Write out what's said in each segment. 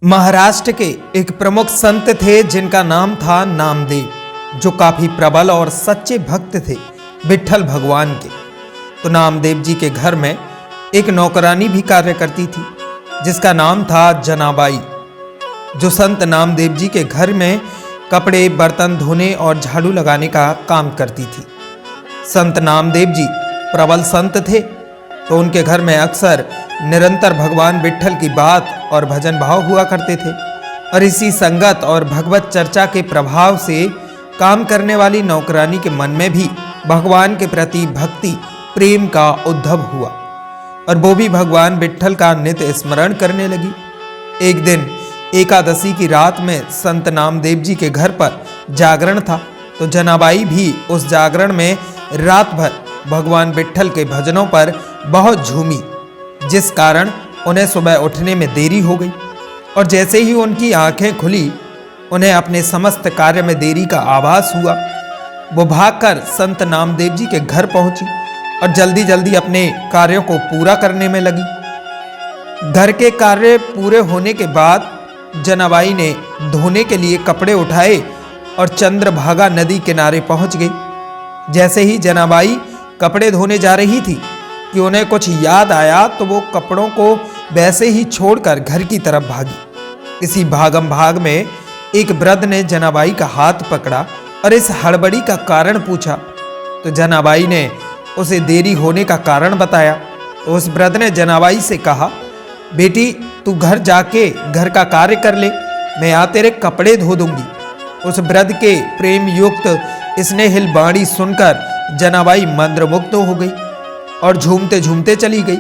महाराष्ट्र के एक प्रमुख संत थे जिनका नाम था नामदेव, जो काफी प्रबल और सच्चे भक्त थे विट्ठल भगवान के। तो नामदेव जी के घर में एक नौकरानी भी कार्य करती थी जिसका नाम था जनाबाई, जो संत नामदेव जी के घर में कपड़े, बर्तन धोने और झाड़ू लगाने का काम करती थी। संत नामदेव जी प्रबल संत थे, तो उनके घर में अक्सर निरंतर भगवान विट्ठल की बात और भजन भाव हुआ करते थे। और इसी संगत और भगवत चर्चा के प्रभाव से काम करने वाली नौकरानी के मन में भी भगवान के प्रति भक्ति प्रेम का उद्भव हुआ और वो भी भगवान विट्ठल का नित्य स्मरण करने लगी। एक दिन एकादशी की रात में संत नामदेव जी के घर पर जागरण था, तो जनाबाई भी उस जागरण में रात भर भगवान विट्ठल के भजनों पर बहुत झूमी, जिस कारण उन्हें सुबह उठने में देरी हो गई। और जैसे ही उनकी आंखें खुली, उन्हें अपने समस्त कार्य में देरी का आभास हुआ। वो भागकर संत नामदेव जी के घर पहुंची और जल्दी जल्दी अपने कार्यों को पूरा करने में लगी। घर के कार्य पूरे होने के बाद जनाबाई ने धोने के लिए कपड़े उठाए और चंद्रभागा नदी किनारे पहुंच गई। जैसे ही जनाबाई कपड़े धोने जा रही थी कि उन्हें कुछ याद आया, तो वो कपड़ों को वैसे ही छोड़कर घर की तरफ भागी। इसी भागम भाग में एक वृद्ध ने जनाबाई का हाथ पकड़ा और इस हड़बड़ी का कारण पूछा। तो जनाबाई ने उसे देरी होने का कारण बताया। तो उस वृद्ध ने जनाबाई से कहा, बेटी तू घर जाके घर का कार्य कर ले, मैं यहाँ तेरे कपड़े धो दूंगी। उस वृद्ध के प्रेम युक्त स्नेहिल वाणी सुनकर जनाबाई मंत्रमुग्ध हो गई और झूमते झूमते चली गई।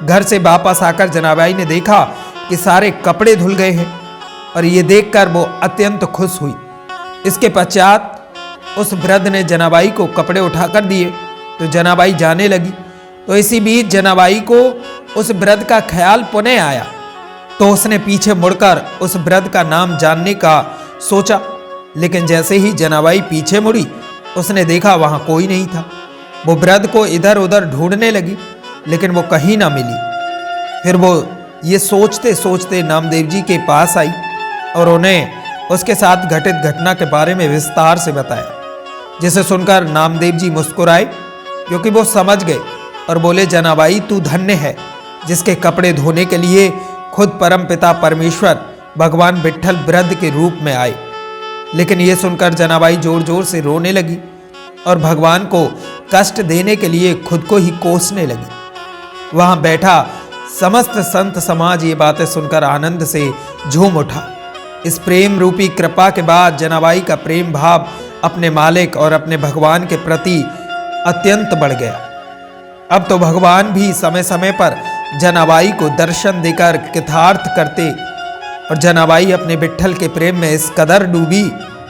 घर से वापस आकर जनाबाई ने देखा कि सारे कपड़े धुल गए हैं और ये देखकर वो अत्यंत खुश हुई। इसके पश्चात उस वृद्ध ने जनाबाई को कपड़े उठाकर दिए, तो जनाबाई जाने लगी। तो इसी बीच जनाबाई को उस वृद्ध का ख्याल पुनः आया, तो उसने पीछे मुड़कर उस वृद्ध का नाम जानने का सोचा। लेकिन जैसे ही जनाबाई पीछे मुड़ी, उसने देखा वहां कोई नहीं था। वो वृद्ध को इधर उधर ढूंढने लगी, लेकिन वो कहीं ना मिली। फिर वो ये सोचते सोचते नामदेव जी के पास आई और उन्हें उसके साथ घटित घटना के बारे में विस्तार से बताया, जिसे सुनकर नामदेव जी मुस्कुराए, क्योंकि वो समझ गए और बोले, जनाबाई तू धन्य है जिसके कपड़े धोने के लिए खुद परमपिता परमेश्वर भगवान विट्ठल वृद्ध के रूप में आए। लेकिन ये सुनकर जनाबाई जोर जोर से रोने लगी और भगवान को कष्ट देने के लिए खुद को ही कोसने लगी। वहां बैठा समस्त संत समाज ये बातें सुनकर आनंद से झूम उठा। इस प्रेम रूपी कृपा के बाद जनाबाई का प्रेम भाव अपने मालिक और अपने भगवान के प्रति अत्यंत बढ़ गया। अब तो भगवान भी समय समय पर जनाबाई को दर्शन देकर कृतार्थ करते और जनाबाई अपने विट्ठल के प्रेम में इस कदर डूबी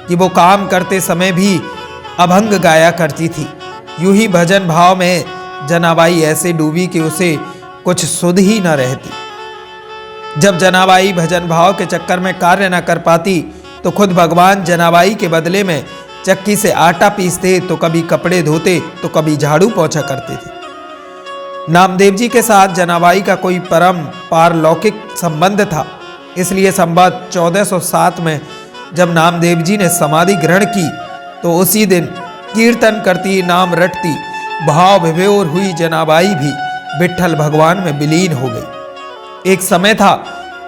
कि वो काम करते समय भी अभंग गाया करती थी। यूं ही भजन भाव में जनाबाई ऐसे डूबी कि उसे कुछ सुध ही न रहती। जब जनाबाई भजन भाव के चक्कर में कार्य न कर पाती, तो खुद भगवान जनाबाई के बदले में चक्की से आटा पीसते, तो कभी कपड़े धोते, तो कभी झाड़ू पोंछा करते थे। नामदेव जी के साथ जनाबाई का कोई परम पारलौकिक संबंध था। इसलिए संवत 1407 में जब नामदेव जी ने समाधि ग्रहण की, तो उसी दिन कीर्तन करती, नाम रटती, भाव विभोर हुई जनाबाई भी विट्ठल भगवान में विलीन हो गई। एक समय था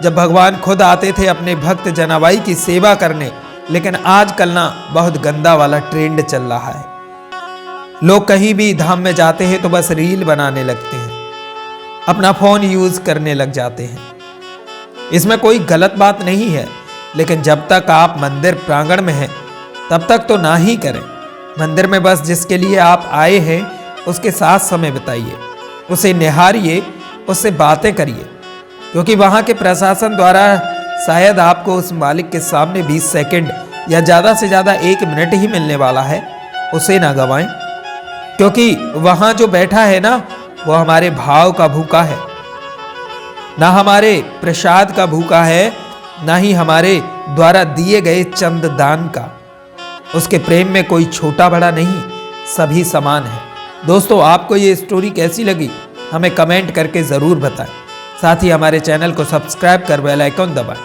जब भगवान खुद आते थे अपने भक्त जनाबाई की सेवा करने, लेकिन आजकल ना बहुत गंदा वाला ट्रेंड चल रहा है। लोग कहीं भी धाम में जाते हैं तो बस रील बनाने लगते हैं, अपना फोन यूज करने लग जाते हैं। इसमें कोई गलत बात नहीं है, लेकिन जब तक आप मंदिर प्रांगण में हैं तब तक तो ना ही करें। मंदिर में बस जिसके लिए आप आए हैं उसके साथ समय बिताइए, उसे निहारिए, उससे बातें करिए, क्योंकि वहाँ के प्रशासन द्वारा शायद आपको उस मालिक के सामने 20 सेकंड या ज़्यादा से ज़्यादा 1 मिनट ही मिलने वाला है। उसे ना गंवाएं, क्योंकि वहाँ जो बैठा है ना, वो हमारे भाव का भूखा है, ना हमारे प्रसाद का भूखा है, ना ही हमारे द्वारा दिए गए चंद दान का। उसके प्रेम में कोई छोटा बड़ा नहीं, सभी समान है। दोस्तों, आपको ये स्टोरी कैसी लगी हमें कमेंट करके ज़रूर बताएं। साथ ही हमारे चैनल को सब्सक्राइब कर बेल आइकन दबाएं।